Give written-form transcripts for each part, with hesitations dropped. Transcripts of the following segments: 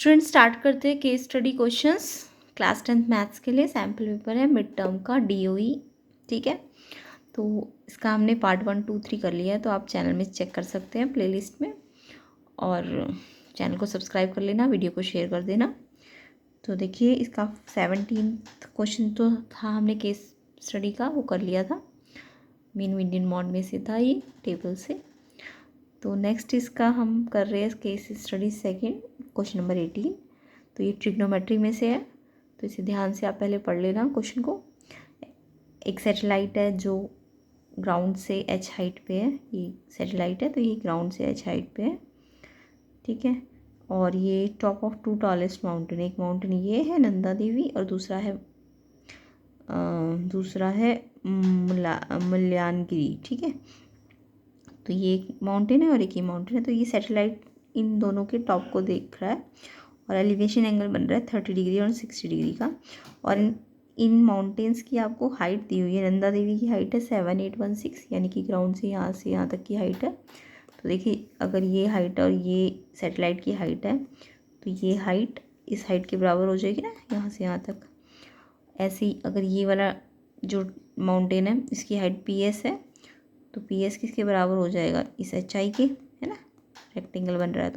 Student start करते हैं case study questions class 10th maths के लिए। सैम्पल पेपर है मिड टर्म का DOE। ठीक है, तो इसका हमने पार्ट 1, 2, 3 कर लिया है, तो आप चैनल में चेक कर सकते हैं प्लेलिस्ट में, और चैनल को सब्सक्राइब कर लेना, वीडियो को शेयर कर देना। तो देखिए इसका 17th क्वेश्चन तो था, हमने केस स्टडी का वो कर लिया था, मीन मीडियन मॉड में से था ये टेबल से। तो नेक्स्ट इसका हम कर रहे हैं case study second, question number 18। तो ये ट्रिग्नोमेट्री में से है, तो इसे ध्यान से आप पहले पढ़ लेना क्वेश्चन को। एक सैटेलाइट है जो ग्राउंड से h हाइट पे है, ये सैटेलाइट है तो ये ग्राउंड से h हाइट पे है। ठीक है, और ये टॉप ऑफ 2 टॉलेस्ट माउंटेन, एक माउंटेन ये है नंदा देवी और दूसरा है मुल्यानगिरी। ठीक है, तो ये एक माउंटेन है और एक ही माउंटेन है। तो ये सैटेलाइट इन दोनों के टॉप को देख रहा है और एलिवेशन एंगल बन रहा है 30 डिग्री और 60 डिग्री का। और इन माउंटेन्स की आपको हाइट दी हुई है। नंदा देवी की हाइट है 7816, यानी कि ग्राउंड से यहाँ तक की हाइट है। तो देखिए अगर ये हाइट और ये सैटेलाइट की हाइट है, तो ये हाइट इस हाइट के बराबर हो जाएगी ना, यहाँ से यहाँ तक। ऐसे ही अगर ये वाला जो माउंटेन है इसकी हाइट PS है, तो PS किसके बराबर हो जाएगा, इस HI के, है ना, रेक्टेंगल बन रहा है।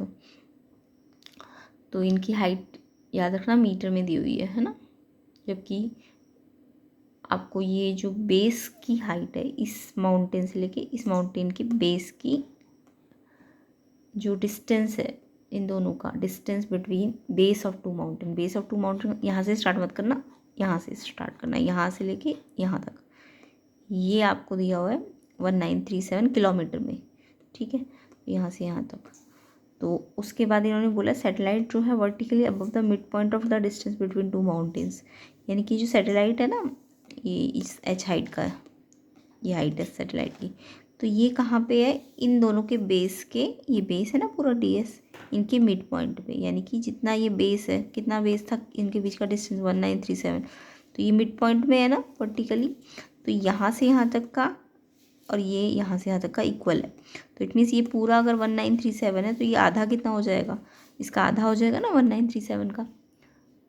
तो इनकी हाइट याद रखना मीटर में दी हुई है ना। जबकि आपको ये जो बेस की हाइट है इस माउंटेन से लेके इस माउंटेन की बेस की जो डिस्टेंस है, इन दोनों का distance between base of 2 mountain, base of 2 mountain यहाँ से स्टार्ट मत करना, यहाँ से स्टार्ट करना, यहाँ से लेके यहाँ तक। ये आपको दिया हुआ है 1937 किलोमीटर में। ठीक है, यहाँ से यहाँ तक। तो उसके बाद इन्होंने बोला सैटेलाइट जो है vertically above the mid point of the distance between 2 mountains, यानी कि जो सैटेलाइट है ना, ये इस h हाइट का, ये हाइट है सैटेलाइट की, तो ये कहाँ पे है, इन दोनों के बेस के, ये बेस है ना पूरा DS, इनके मिड पॉइंट पे, यानी कि जितना ये बेस है, कितना बेस था इनके बीच का डिस्टेंस 1937, तो ये मिड पॉइंट में है ना वर्टिकली। तो यहाँ से यहाँ तक का और ये यहाँ से यहाँ तक का इक्वल है। तो इट मीन्स ये पूरा अगर 1937 है तो ये आधा कितना हो जाएगा, इसका आधा हो जाएगा ना 1937 का।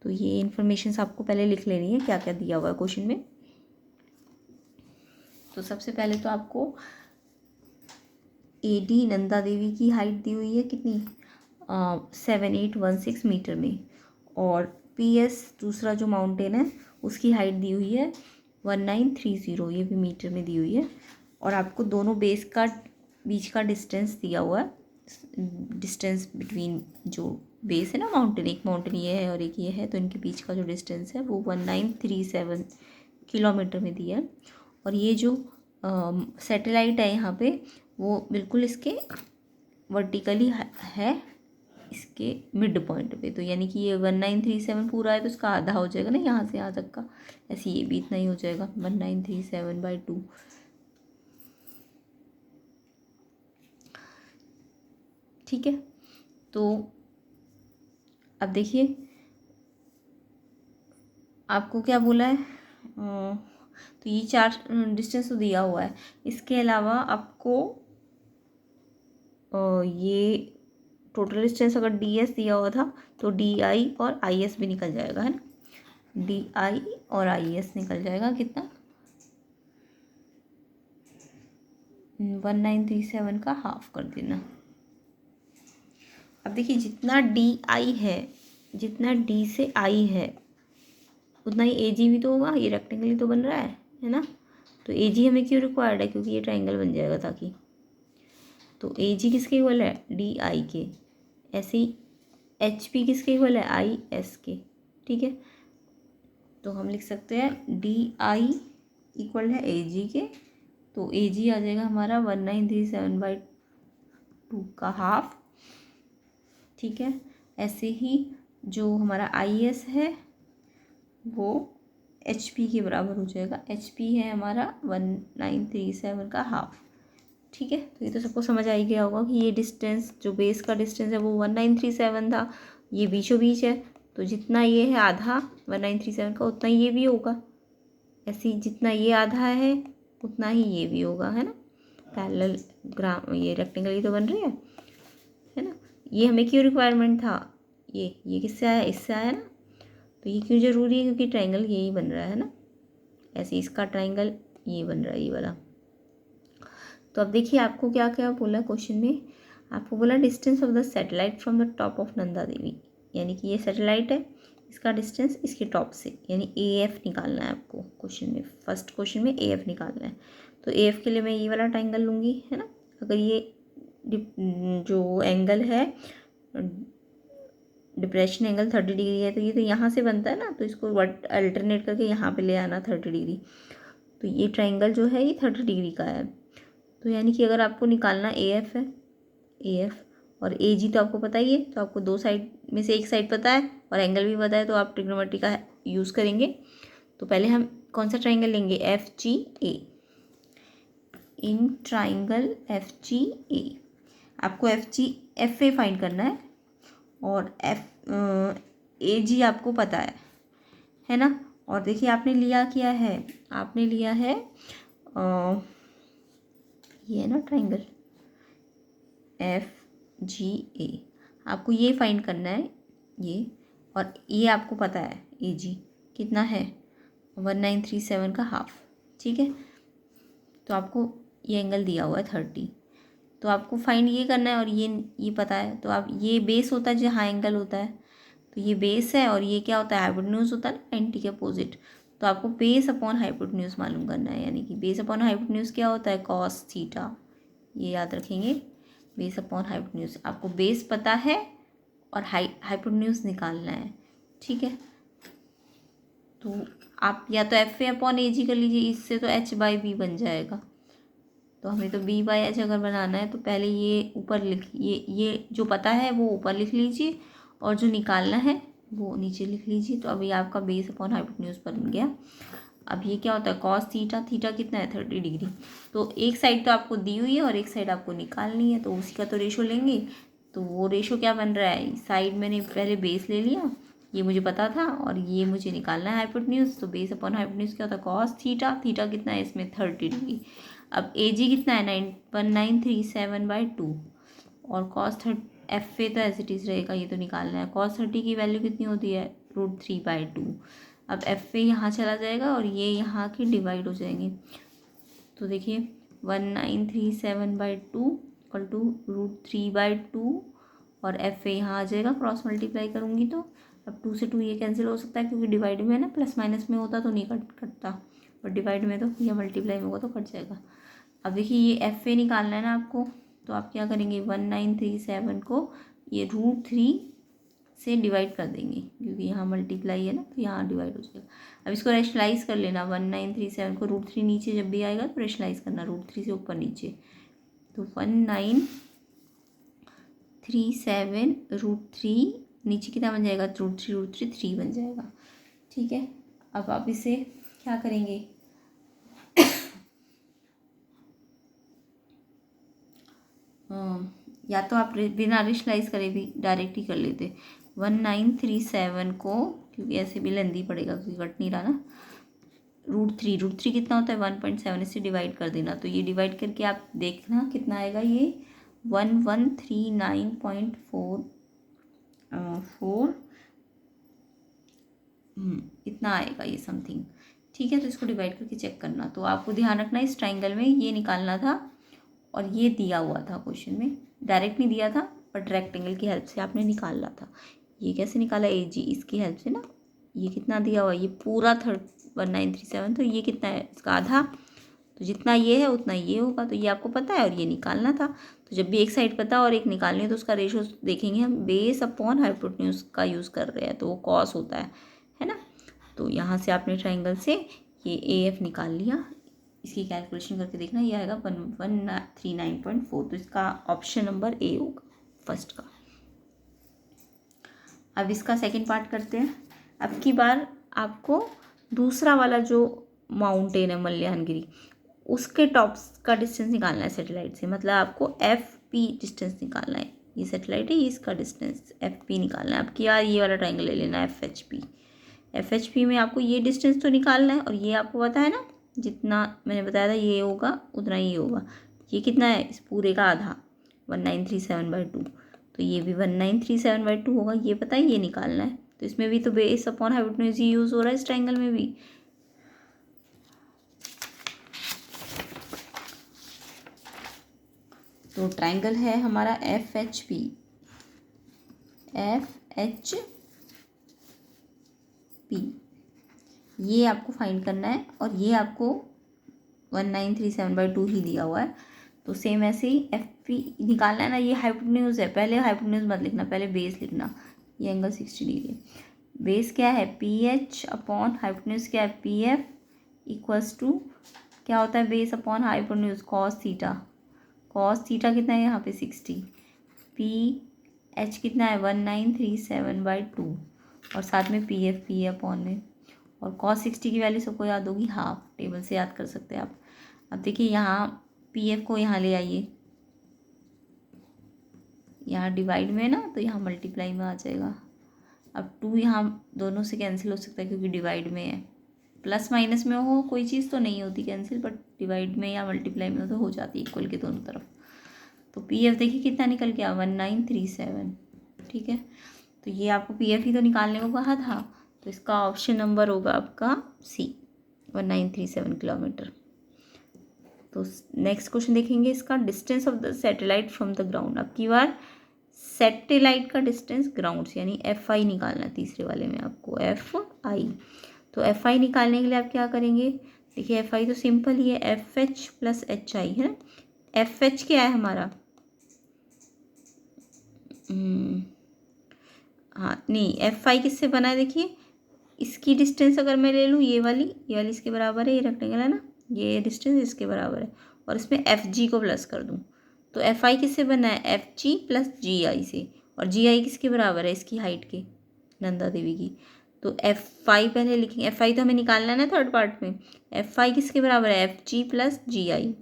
तो ये इन्फॉर्मेशन आपको पहले लिख लेनी है क्या क्या दिया हुआ है क्वेश्चन में। तो सबसे पहले तो आपको AD नंदा देवी की हाइट दी हुई है कितनी, 7816 मीटर में, और PS दूसरा जो माउंटेन है उसकी हाइट दी हुई है 1930, ये भी मीटर में दी हुई है। और आपको दोनों बेस का बीच का डिस्टेंस दिया हुआ है, डिस्टेंस बिटवीन जो बेस है ना माउंटेन, एक माउंटेन ये है और एक ये है, तो इनके बीच का जो डिस्टेंस है वो 1937 किलोमीटर में दिया है। और ये जो सैटेलाइट है यहाँ पे वो बिल्कुल इसके वर्टिकली है इसके मिड पॉइंट पे, तो यानी कि ये 1937 पूरा है तो इसका आधा हो जाएगा ना यहाँ से यहाँ तक का, ऐसे ये भी इतना ही हो जाएगा 1937/2। ठीक है, तो अब देखिए आपको क्या बोला है, तो ये 4 डिस्टेंस तो दिया हुआ है, इसके अलावा आपको ये टोटल डिस्टेंस अगर DS दिया हुआ था तो DI और IS भी निकल जाएगा, है ना। DI और IS निकल जाएगा कितना, 1937 का हाफ कर देना। अब देखिए जितना DI है, जितना D से I है उतना ही AG भी तो होगा, ये रेक्टेंगल ही तो बन रहा है ना। तो AG हमें क्यों रिक्वायर्ड है, क्योंकि ये ट्रायंगल बन जाएगा ताकि। तो AG किसके इक्वल है, DI के। ऐसे ही HP किसके इक्वल है, IS के। ठीक है, तो हम लिख सकते हैं DI इक्वल है AG के, तो AG आ जाएगा हमारा 1937/2 का हाफ। ठीक है, ऐसे ही जो हमारा IS है वो HP के बराबर हो जाएगा, HP है हमारा 1937 का हाफ। ठीक है, तो ये तो सबको समझ आ ही गया होगा कि ये डिस्टेंस जो बेस का डिस्टेंस है वो 1937 था, ये बीचों बीच है, तो जितना ये है आधा 1937 का उतना ये भी होगा। ऐसे ही जितना ये आधा है उतना ही ये भी होगा, है ना। पैरेलल ये रेक्टेंगल ही तो बन रही है ना। ये हमें क्यों रिक्वायरमेंट था, ये किससे आया, इससे आया ना। तो ये क्यों ज़रूरी है, क्योंकि ट्रायंगल यही बन रहा है ना, ऐसे इसका ट्रायंगल ये बन रहा है, ये वाला। तो अब देखिए आपको क्या क्या बोला क्वेश्चन में, आपको बोला distance of the satellite from the top of Nanda Devi, यानी कि ये सैटेलाइट है, इसका डिस्टेंस इसके टॉप से, यानी AF निकालना है आपको क्वेश्चन में, फर्स्ट क्वेश्चन में AF निकालना है। तो AF के लिए मैं ये वाला ट्रायंगल लूँगी, है ना। अगर ये जो एंगल है डिप्रेशन एंगल 30 डिग्री है, तो ये तो यहाँ से बनता है ना, तो इसको अल्टरनेट करके यहाँ पे ले आना 30 डिग्री। तो ये ट्रायंगल जो है ये 30 डिग्री का है। तो यानी कि अगर आपको निकालना AF है, AF और AG तो आपको पता ही है, तो आपको दो साइड में से एक साइड पता है और एंगल भी पता है, तो आप ट्रिग्नोमेट्री का यूज़ करेंगे। तो पहले हम कौन सा ट्रायंगल लेंगे, FGA। इन ट्रायंगल FGA आपको FA फाइंड करना है और AG आपको पता है ना। और देखिए आपने लिया क्या है, आपने लिया है ये है ना ट्रायंगल FGA, आपको ये फाइंड करना है ये, और ये आपको पता है AG कितना है 1937 का हाफ, ठीक है। तो आपको ये एंगल दिया हुआ है 30, तो आपको फाइंड ये करना है, और ये पता है। तो आप ये बेस होता है जहाँ एंगल होता है, तो ये बेस है, और ये क्या होता है हाइपोटेन्यूज होता है 90 के अपोजिट। तो आपको बेस अपॉन हाइपोटेन्यूज मालूम करना है, यानी कि बेस अपॉन हाइपोटेन्यूज क्या होता है कॉस थीटा, ये याद रखेंगे, बेस अपॉन हाइपोटेन्यूज। आपको बेस पता है और हाइपोटेन्यूज निकालना है, ठीक है। तो आप या तो FA अपॉन AG कर लीजिए, इससे तो H/B बन जाएगा। तो हमें तो B/H अगर बनाना है तो पहले ये ऊपर ये जो पता है वो ऊपर लिख लीजिए, और जो निकालना है वो नीचे लिख लीजिए। तो अभी आपका बेस अपॉन हाइपोटेन्यूज बन गया। अब ये क्या होता है कॉस थीटा, थीटा कितना है 30 डिग्री। तो एक साइड तो आपको दी हुई है और एक साइड आपको निकालनी है, तो उसी का तो रेशो लेंगे। तो वो रेशो क्या बन रहा है, साइड मैंने पहले बेस ले लिया, ये मुझे पता था, और ये मुझे निकालना है हाइपोटेन्यूज। तो बेस अपॉन हाइपोटेन्यूज क्या होता है कॉस थीटा, थीटा कितना है इसमें 30 डिग्री। अब AG कितना है 1937/2, और कॉस FA तो एज इट इज़ रहेगा, ये तो निकालना है। कॉस 30 की वैल्यू कितनी होती है √3/2। अब FA यहाँ चला जाएगा और ये यहाँ के डिवाइड हो जाएंगे। तो देखिए 1937/2 इक्वल टू √3/2, और FA यहाँ आ जाएगा, क्रॉस मल्टीप्लाई करूँगी तो अब 2 से 2 ये कैंसिल हो सकता है, क्योंकि डिवाइड में है ना, प्लस माइनस में होता तो नहीं कटता, और डिवाइड में तो या मल्टीप्लाई में होगा तो कट जाएगा। अब देखिए ये FA निकालना है ना आपको, तो आप क्या करेंगे 1937 को ये √3 से डिवाइड कर देंगे, क्योंकि यहाँ मल्टीप्लाई है ना, तो यहाँ डिवाइड हो जाएगा। अब इसको रेशनलाइज कर लेना, 1937 को √3 नीचे जब भी आएगा तो रेशनलाइज करना, √3 से ऊपर नीचे, तो 1937 √3 नीचे कितना बन जाएगा √3 3 बन जाएगा, ठीक है। अब आप इसे क्या करेंगे या तो आप बिना रेशनलाइज करे भी डायरेक्ट ही कर लेते 1937 को, क्योंकि ऐसे भी लेंदी पड़ेगा क्योंकि कट नहीं रहा ना, √3 कितना होता है 1.7, इससे डिवाइड कर देना। तो ये डिवाइड करके आप देखना कितना आएगा, ये 1139.44 इतना आएगा ये समथिंग, ठीक है। तो इसको डिवाइड करके चेक करना। तो आपको ध्यान रखना इस ट्राइंगल में ये निकालना था, और ये दिया हुआ था क्वेश्चन में, डायरेक्ट नहीं दिया था बट रेक्टेंगल की हेल्प से आपने निकालना था। ये कैसे निकाला AG, इसकी हेल्प से ना। ये कितना दिया हुआ है, ये पूरा 1937, तो ये कितना है इसका आधा, तो जितना ये है उतना ये होगा, तो ये आपको पता है और ये निकालना था। तो जब भी एक साइड पता और एक निकालनी है तो उसका रेशो देखेंगे हम, बेस अपॉन हाइपोटेन्यूज का यूज़ कर रहे हैं, तो वो कॉस होता है ना। तो यहाँ से आपने ट्राइंगल से ये AF निकाल लिया, इसकी कैलकुलेशन करके देखना, ये आएगा 1139.4। तो इसका ऑप्शन नंबर A होगा फर्स्ट का। अब इसका सेकंड पार्ट करते हैं। अब की बार आपको दूसरा वाला जो माउंटेन है मल्यानगिरी, उसके टॉप्स का डिस्टेंस निकालना है सैटेलाइट से, मतलब आपको FP डिस्टेंस निकालना है। ये सैटेलाइट है, इसका डिस्टेंस FP निकालना है। अब की बार ये वाला ट्राइंगल ले लेना है FHP में आपको ये डिस्टेंस तो निकालना है, और ये आपको पता है ना, जितना मैंने बताया था ये होगा उतना ही होगा। ये कितना है इस पूरे का आधा 1937/2, तो ये भी 1937/2 होगा, ये पता है, ये निकालना है। तो इसमें भी तो बेस अपॉन हाइपोटेन्यूज ही यूज़ हो रहा है इस ट्राइंगल में भी। तो ट्राइंगल है हमारा FHP, ये आपको फाइंड करना है, और ये आपको 1937/2 ही दिया हुआ है। तो सेम ऐसे ही FP निकालना है ना, ये हाइपोटेन्यूज है, पहले हाइपोटेन्यूज मत लिखना, पहले बेस लिखना। ये एंगल 60 डिग्री है। बेस क्या है, PH अपॉन हाइपोटेन्यूज क्या है, PF इक्वल्स टू क्या होता है, base upon hypotenuse cos theta. Cos theta कितना है यहाँ पे 60, PH कितना है 1937/2, और साथ में PF P अपॉन में, और कॉस 60 की वैल्यू सबको याद होगी हाफ, टेबल से याद कर सकते हैं आप। अब देखिए यहाँ PF को यहाँ ले आइए, यहाँ डिवाइड में ना, तो यहाँ मल्टीप्लाई में आ जाएगा। अब 2 यहाँ दोनों से कैंसिल हो सकता है क्योंकि डिवाइड में है। प्लस माइनस में हो कोई चीज़ तो नहीं होती कैंसिल, बट डिवाइड में या मल्टीप्लाई में तो हो जाती है इक्वल के दोनों तरफ। तो PF देखिए कितना निकल गया 1937, ठीक है। तो ये आपको PF ही तो निकालने को कहा था, तो इसका ऑप्शन नंबर होगा आपका C, 1937 किलोमीटर। तो नेक्स्ट क्वेश्चन देखेंगे इसका, distance of the satellite from the ground. अब की बार सैटेलाइट का डिस्टेंस ग्राउंड से यानी FI निकालना है, तीसरे वाले में आपको FI। तो FI निकालने के लिए आप क्या करेंगे, देखिए FI तो सिंपल ही है, FH प्लस HI है ना। FH क्या है हमारा, हाँ नहीं, FI किससे बना है, देखिए इसकी डिस्टेंस अगर मैं ले लूँ, ये वाली इसके बराबर है, ये रेक्टेंगल है ना, ये डिस्टेंस इसके बराबर है, और इसमें FG को प्लस कर दूँ, तो FI किससे बना है, FG प्लस GI से, और GI किसके बराबर है, इसकी हाइट के, नंदा देवी की। तो FI पहले लिखेंगे, FI तो हमें निकालना है ना थर्ड पार्ट में, FI किसके बराबर है, FG प्लस GI।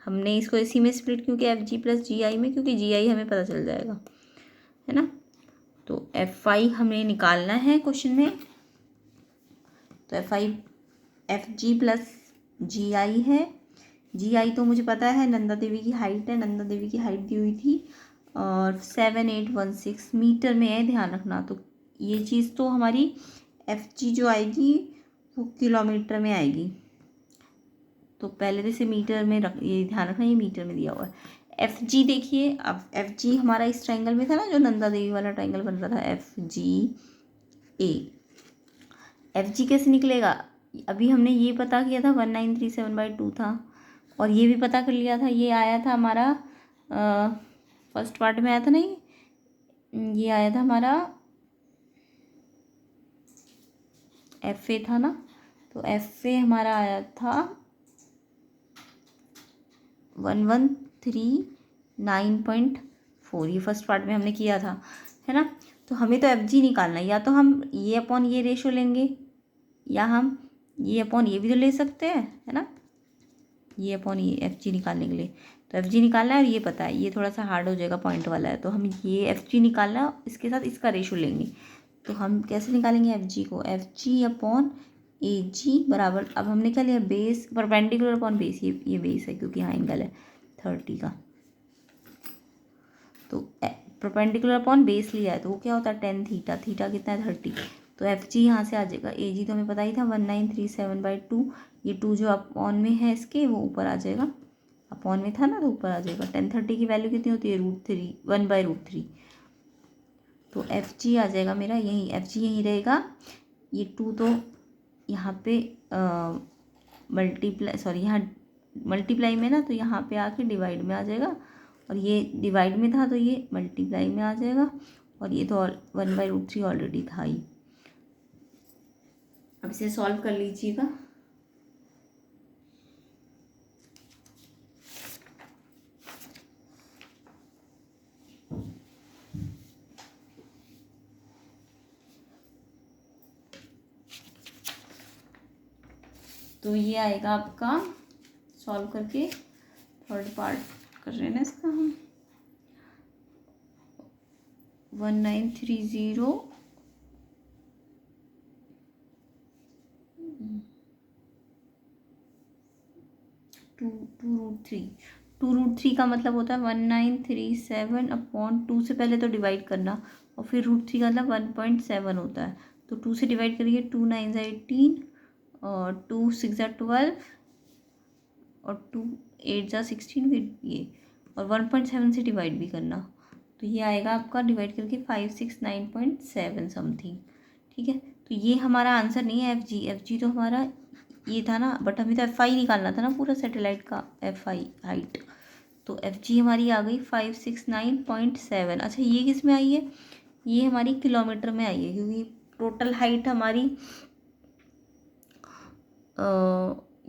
हमने इसको इसी में स्प्लिट क्योंकि FG प्लस GI में, क्योंकि GI हमें पता चल जाएगा, है ना। तो FI हमें निकालना है क्वेश्चन में, तो FG प्लस GI है। GI तो मुझे पता है, नंदा देवी की हाइट है, नंदा देवी की हाइट दी हुई थी और 7816 मीटर में है, ध्यान रखना। तो ये चीज़ तो हमारी FG जो आएगी वो किलोमीटर में आएगी, तो पहले तो इसे मीटर में रख, ये ध्यान रखना ये मीटर में दिया हुआ है। FG देखिए, अब FG हमारा इस ट्राइंगल में था ना, जो नंदा देवी वाला ट्राइंगल बन रहा था, FGA। FG कैसे निकलेगा, अभी हमने ये पता किया था 1937/2 था, और ये भी पता कर लिया था, ये आया था हमारा फर्स्ट पार्ट में आया था नहीं, ये आया था हमारा FA था ना, तो FA हमारा आया था 1139.4, ये फर्स्ट पार्ट में हमने किया था, है ना। तो हमें तो FG निकालना है, या तो हम ये अपॉन ये रेशो लेंगे, या हम ये अपॉन ये भी तो ले सकते हैं, है ना, ये अपॉन ये FG निकालने के लिए। तो FG निकालना है, और ये पता है, ये थोड़ा सा हार्ड हो जाएगा, पॉइंट वाला है, तो हम ये FG निकालना है, इसके साथ इसका रेशो लेंगे। तो हम कैसे निकालेंगे FG को, FG अपॉन AG बराबर, अब हमने क्या लिया, बेस परपेंडिकुलर अपॉन बेस, ये बेस है क्योंकि यहाँ एंगल है 30 का, तो परपेंडिकुलर अपॉन बेस लिया है, तो वो क्या होता है tan थीटा, थीटा कितना है 30। तो FG यहाँ से आ जाएगा, AG तो हमें पता ही था 1937/2, ये 2 जो अपॉन में है इसके वो ऊपर आ जाएगा, अपॉन में था ना तो ऊपर आ जाएगा। tan 30 की वैल्यू कितनी होती है, √3, 1/√3। तो FG आ जाएगा मेरा यहीं, FG यहीं रहेगा, ये 2 तो यहाँ पे मल्टीप्लाई, सॉरी यहाँ मल्टीप्लाई में ना, तो यहाँ पे आके डिवाइड में आ जाएगा, और ये डिवाइड में था तो ये मल्टीप्लाई में आ जाएगा, और ये तो 1/√3 ऑलरेडी था ही। अब इसे सॉल्व कर लीजिएगा। तो ये आएगा आपका, सॉल्व करके थर्ड पार्ट कर रहे हैं ना इसका हम, 1930 2√3 2√3 का मतलब होता है 1937/2 से पहले तो डिवाइड करना, और फिर √3 का मतलब 1.7 होता है। तो 2 से डिवाइड करिए, 2 9 18 और 2 6 12 और 2 8 16, फिर ये और 1.7 से डिवाइड भी करना, तो ये आएगा आपका डिवाइड करके 569.7 समथिंग। ठीक है, तो ये हमारा आंसर नहीं है एफ जी तो हमारा ये था ना, बट हमें तो एफ आई निकालना था ना पूरा सैटेलाइट का एफ आई हाइट। तो एफ जी हमारी आ गई 569.7। अच्छा, ये किस में आई है? ये हमारी किलोमीटर में आई है, क्योंकि टोटल हाइट हमारी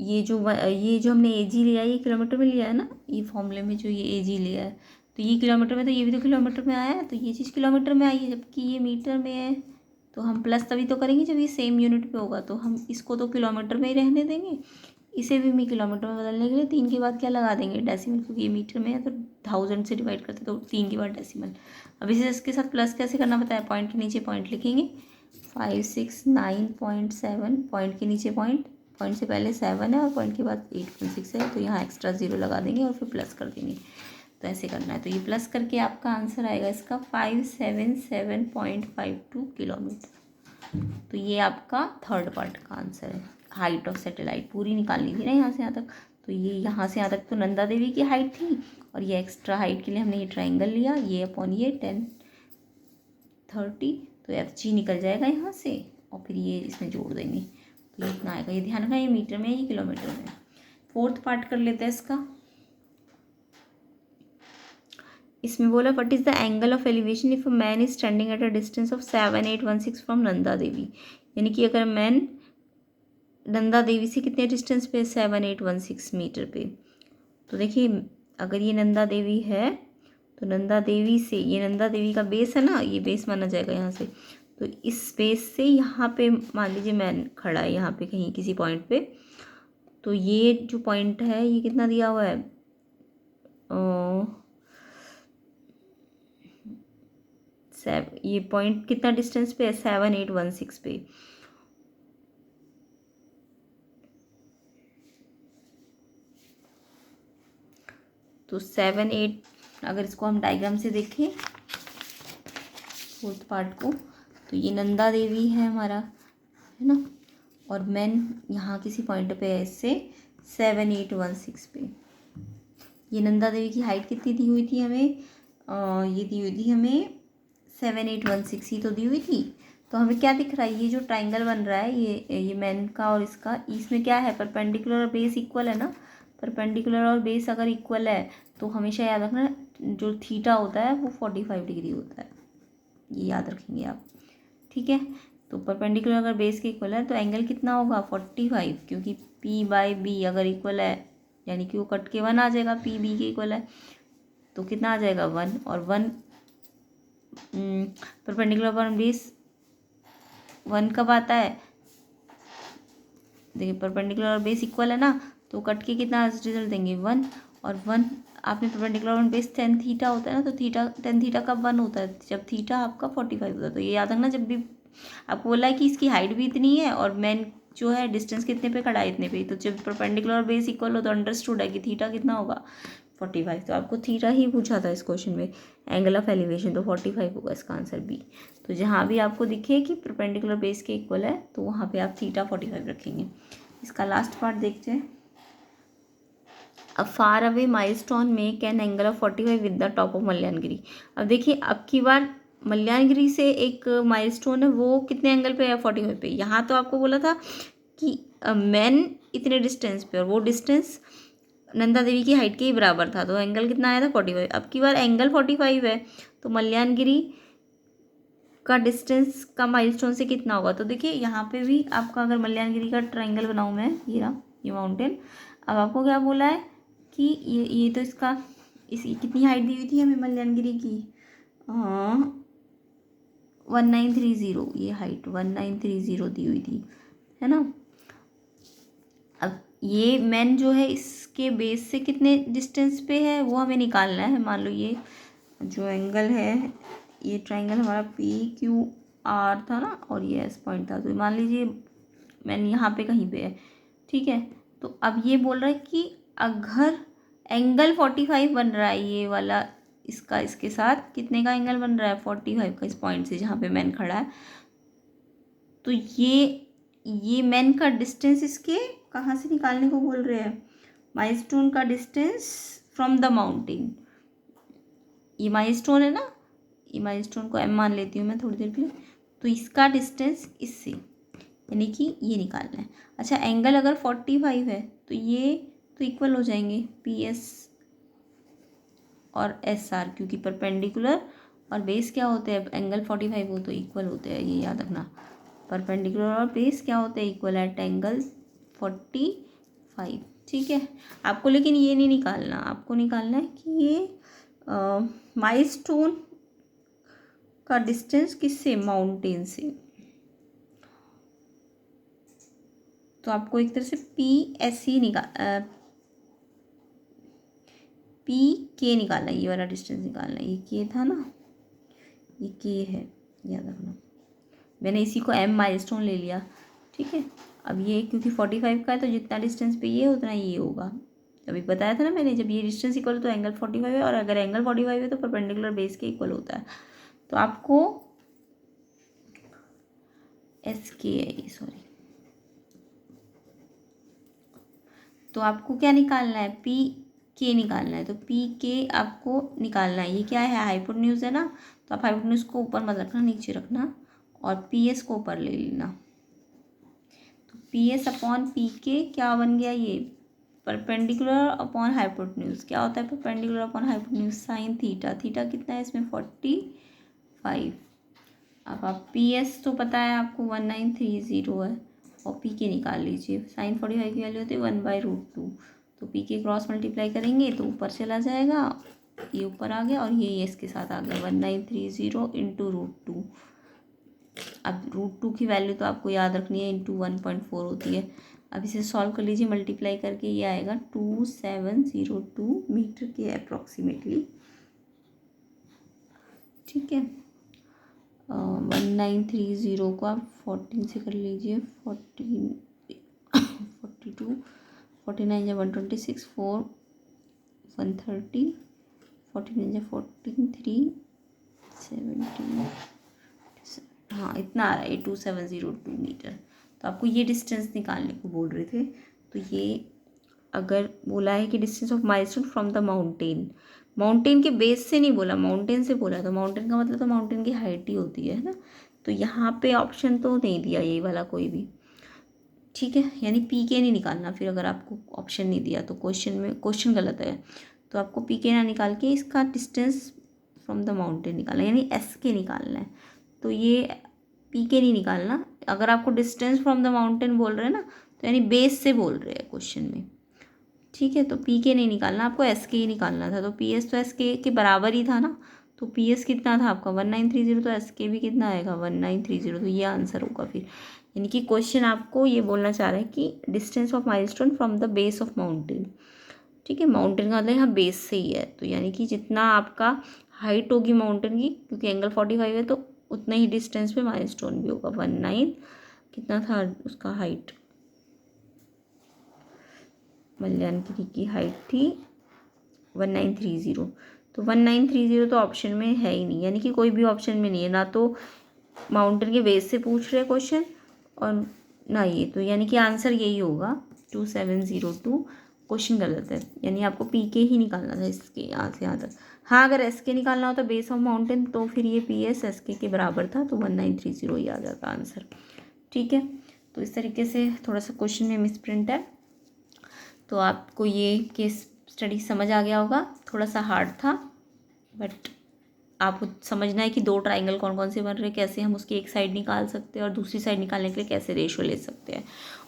ये जो हमने ए जी लिया है ये किलोमीटर में लिया है ना, ये फॉर्मूले में जो ये ए जी लिया है, तो ये किलोमीटर में, तो ये भी तो किलोमीटर में आया है, तो ये चीज़ किलोमीटर में आई है, जबकि ये मीटर में है। तो हम प्लस तभी तो करेंगे जब ये सेम यूनिट पे होगा, तो हम इसको तो किलोमीटर में ही रहने देंगे, इसे भी मैं किलोमीटर में बदलने के लिए 3 के बाद क्या लगा देंगे? डेसिमल, क्योंकि ये मीटर में है तो 1000 से डिवाइड करते तो 3 के बाद डेसिमल। अब इसे इसके साथ प्लस कैसे करना बताया? पॉइंट के नीचे पॉइंट लिखेंगे, 569.7, पॉइंट के नीचे पॉइंट, पॉइंट से पहले 7 है और पॉइंट के बाद 8.6 है, तो यहाँ एक्स्ट्रा 0 लगा देंगे और फिर प्लस कर देंगे। तो ऐसे करना है, तो ये प्लस करके आपका आंसर आएगा इसका 577.52 किलोमीटर। तो ये आपका थर्ड पार्ट का आंसर है। हाइट ऑफ सैटेलाइट पूरी निकालनी थी ना यहाँ से यहाँ तक, तो ये यहाँ से यहाँ तक तो नंदा देवी की हाइट थी, और ये एक्स्ट्रा हाइट के लिए हमने ये ट्राइंगल लिया, ये अपॉन ये 10 30, तो एफ जी निकल जाएगा यहाँ से, और फिर ये इसमें जोड़ देंगे, तो ये इतना आएगा। ये ध्यान रखना, ये मीटर में है, ये किलोमीटर में। फोर्थ पार्ट कर लेते हैं इसका। इसमें बोला what is the angle of elevation if a man is standing at a distance of 7816 from Nanda Devi. यानी कि अगर मैन नंदा देवी से कितने डिस्टेंस पे? 7816 मीटर पे। तो देखिए, अगर ये नंदा देवी है तो नंदा देवी से, ये नंदा देवी का बेस है ना, ये बेस माना जाएगा यहाँ से, तो इस बेस से यहाँ पे मान लीजिए मैन खड़ा है यहाँ पे कहीं किसी पॉइंट पे, तो ये जो पॉइंट है ये कितना दिया हुआ है? ये पॉइंट कितना डिस्टेंस पे है? 7816 पे। तो 78, अगर इसको हम डायग्राम से देखें फोर्थ पार्ट को, तो ये नंदा देवी है हमारा, है ना, और मैन यहाँ किसी पॉइंट पे है इससे 7816 पे। ये नंदा देवी की हाइट कितनी दी हुई थी हमें? ये दी हुई थी हमें 7816 ही तो दी हुई थी। तो हमें क्या दिख रहा है? ये जो ट्राइंगल बन रहा है, ये मैन का और इसका, इसमें क्या है? परपेंडिकुलर और बेस इक्वल है ना। परपेंडिकुलर और बेस अगर इक्वल है तो हमेशा याद रखना जो थीटा होता है वो 45 डिग्री होता है, ये याद रखेंगे आप। ठीक है, तो परपेंडिकुलर अगर बेस के इक्वल है तो एंगल कितना होगा? 45, क्योंकि P/B अगर इक्वल है यानी कि वो कट के 1 आ जाएगा, PB के इक्वल है तो कितना आ जाएगा? 1, और 1 परपेंडिकुलर अपॉन बेस 1 कब आता है? देखिए, परपेंडिकुलर और बेस इक्वल है ना, तो कट के कितना रिजल्ट देंगे? 1, और 1 आपने perpendicular on base tan theta होता है ना, तो tan थीटा कब 1 होता है? जब थीटा आपका 45 होता है। तो ये याद रखना, जब भी आपको बोला है कि इसकी हाइट भी इतनी है और मैन जो है डिस्टेंस कितने पे खड़ा है? इतने पे, तो जब परपेंडिकुलर और बेस इक्वल हो तो अंडरस्टूड है कि थीटा कितना होगा? 45। तो आपको थीटा ही पूछा था इस क्वेश्चन में, एंगल ऑफ एलिवेशन, तो 45 होगा इसका आंसर बी। तो जहाँ भी आपको दिखे कि परपेंडिकुलर बेस के इक्वल है तो वहाँ पे आप थीटा 45 रखेंगे। इसका लास्ट पार्ट देखते हैं। A far away milestone make an angle of 45 with the top of Malyangiri. अब देखिए, अब की बार मल्यानगिरी से एक माइलस्टोन है, वो कितने एंगल पे है? 45 पे। यहाँ तो आपको बोला था कि मैन इतने डिस्टेंस पे, और वो डिस्टेंस नंदा देवी की हाइट के ही बराबर था, तो एंगल कितना आया था? 45। अब की बार एंगल 45 है, तो मल्यानगिरी का डिस्टेंस का माइलस्टोन से कितना होगा? तो देखिए, यहाँ पे भी आपका, अगर मल्यानगिरी का ट्रायंगल बनाऊँ मैं, ये रहा ये माउंटेन, अब आपको क्या बोला है कि ये तो इसका कितनी हाइट दी हुई थी हमें मल्यानगिरी की? 1930, ये हाइट 1930 दी हुई थी, है ना। अब ये मैन जो है इसके बेस से कितने डिस्टेंस पे है वो हमें निकालना है। मान लो ये जो एंगल है, ये ट्रायंगल हमारा PQR था ना, और ये S पॉइंट था, तो मान लीजिए मैन यहाँ पे कहीं पे है, ठीक है। तो अब ये बोल रहा है कि अगर एंगल 45 बन रहा है ये वाला, इसका इसके साथ कितने का एंगल बन रहा है, 45 का, इस पॉइंट से जहाँ पे मैन खड़ा है। तो ये मैन का डिस्टेंस इसके कहाँ से निकालने को बोल रहे हैं, माइलस्टोन का डिस्टेंस फ्रॉम द माउंटेन। ये माइलस्टोन है ना, ये माइलस्टोन को m मान लेती हूँ मैं थोड़ी देर के लिए। तो इसका डिस्टेंस इससे, यानी कि ये निकालना है। अच्छा, एंगल अगर 45 है तो ये तो इक्वल हो जाएंगे PS और SR, क्योंकि परपेंडिकुलर और बेस क्या होते हैं, एंगल 45 हो तो इक्वल होते हैं, ये याद रखना। परपेंडिकुलर और बेस क्या होते हैं, इक्वल एट एंगल 45। ठीक है, आपको लेकिन ये नहीं निकालना, आपको निकालना है कि ये माइलस्टोन का डिस्टेंस किससे, माउंटेन से। तो आपको एक तरह से PSE PK निकालना है, ये वाला डिस्टेंस निकालना है। ये K था ना, ये K है, याद रखना। मैंने इसी को M माइलस्टोन ले लिया। ठीक है, अब ये क्योंकि 45 का है तो जितना डिस्टेंस पे ये उतना ये होगा। अभी बताया था ना मैंने, जब ये डिस्टेंस इक्वल तो एंगल 45 है, और अगर एंगल 45 है तो परपेंडिकुलर बेस के इक्वल होता है। तो आपको SK है ये, सॉरी, तो आपको क्या निकालना है, PK निकालना है। तो PK आपको निकालना है। ये क्या है, हाइपोटेन्यूज है ना, तो आप हाइपोटेन्यूज को ऊपर मत रखना, नीचे रखना, और PS को ऊपर ले लेना। तो PS अपॉन PK क्या बन गया, ये परपेंडिकुलर अपॉन हाइपोटेन्यूज। क्या होता है perpendicular upon hypotenuse, sine theta. Theta कितना है इसमें, 45। अब आप PS तो पता है आपको 1930 है, और PK निकाल लीजिए। साइन 45 की वैल्यू होती है 1/√2। तो PK क्रॉस मल्टीप्लाई करेंगे तो ऊपर चला जाएगा, ये ऊपर आ गया, और ये इसके साथ आ गया 1930 इंटू √2। अब √2 की वैल्यू तो आपको याद रखनी है, इंटू 1.4 होती है। अब इसे सॉल्व कर लीजिए, मल्टीप्लाई करके ये आएगा 2702 मीटर के अप्रॉक्सीमेटली। ठीक है, 1930 को आप 14 से कर लीजिए, 42, 49 या 126, 4 130, 49 या 14, 3 17, हाँ इतना आ रहा है 2702 मीटर। तो आपको ये डिस्टेंस निकालने को बोल रहे थे। तो ये अगर बोला है कि distance of milestone from the mountain, mountain के बेस से नहीं बोला, माउंटेन से बोला। तो माउंटेन का मतलब तो माउंटेन की हाइट ही होती है ना। तो यहाँ पे ऑप्शन तो नहीं दिया ये वाला कोई भी। ठीक है, यानी PK नहीं निकालना फिर, अगर आपको ऑप्शन नहीं दिया तो क्वेश्चन गलत है। तो आपको PK ना निकाल के इसका डिस्टेंस फ्रॉम द माउंटेन निकालना है, यानी SK निकालना है। तो ये PK नहीं निकालना। अगर आपको डिस्टेंस फ्रॉम द माउंटेन बोल रहे हैं ना, तो यानी बेस से बोल रहे हैं क्वेश्चन में। ठीक है, तो PK नहीं निकालना, आपको SK ही निकालना था। तो PS तो SK के बराबर ही था ना। तो PS कितना था आपका 1930, तो SK भी कितना आएगा 1930। तो ये आंसर होगा फिर। यानी कि क्वेश्चन आपको ये बोलना चाह रहा है कि distance of milestone from the base of mountain. ठीक है, माउंटेन का मतलब यहाँ बेस से ही है। तो यानी कि जितना आपका हाइट होगी माउंटेन की, क्योंकि एंगल 45 है, तो उतना ही डिस्टेंस पे माइलस्टोन भी होगा। 19 कितना था उसका हाइट, मल्यानगिरी की हाइट थी 1930। तो 1930 तो ऑप्शन में है ही नहीं, यानी कि कोई भी ऑप्शन में नहीं है। ना तो माउंटेन के बेस से पूछ रहे क्वेश्चन, और ना ये, तो यानी कि आंसर यही होगा 2702। क्वेश्चन गलत है, यानी आपको PK ही निकालना था इसके यहाँ से यहाँ तक। हाँ, अगर SK निकालना होता बेस ऑफ माउंटेन, तो फिर ये PS SK के बराबर था, तो 1930 ही आ जाता आंसर। ठीक है, तो इस तरीके से थोड़ा सा क्वेश्चन में मिस प्रिंट है। तो आपको ये केस स्टडी समझ आ गया होगा। थोड़ा सा हार्ड था, बट आप समझना है कि दो ट्राइंगल कौन कौन से बन रहे हैं, कैसे हम उसकी एक साइड निकाल सकते हैं और दूसरी साइड निकालने के लिए कैसे रेशियो ले सकते हैं।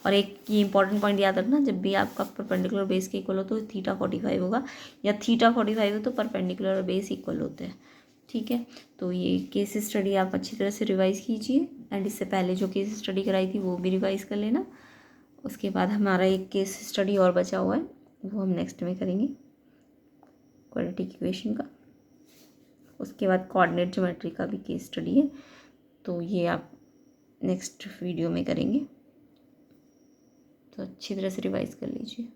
और एक ये इंपॉर्टेंट पॉइंट याद रखना, जब भी आपका परपेंडिकुलर बेस के इक्वल हो तो थीटा 45 होगा, या थीटा 45 हो तो परपेंडिकुलर और बेस इक्वल होते हैं। ठीक है, तो ये केस स्टडी आप अच्छी तरह से रिवाइज़ कीजिए, एंड इससे पहले जो केस स्टडी कराई थी वो भी रिवाइज़ कर लेना। उसके बाद हमारा एक केस स्टडी और बचा हुआ है, वो हम नेक्स्ट में करेंगे, क्वाड्रेटिक इक्वेशन का। उसके बाद कोऑर्डिनेट ज्योमेट्री का भी केस स्टडी है, तो ये आप नेक्स्ट वीडियो में करेंगे। तो अच्छी तरह से रिवाइज कर लीजिए।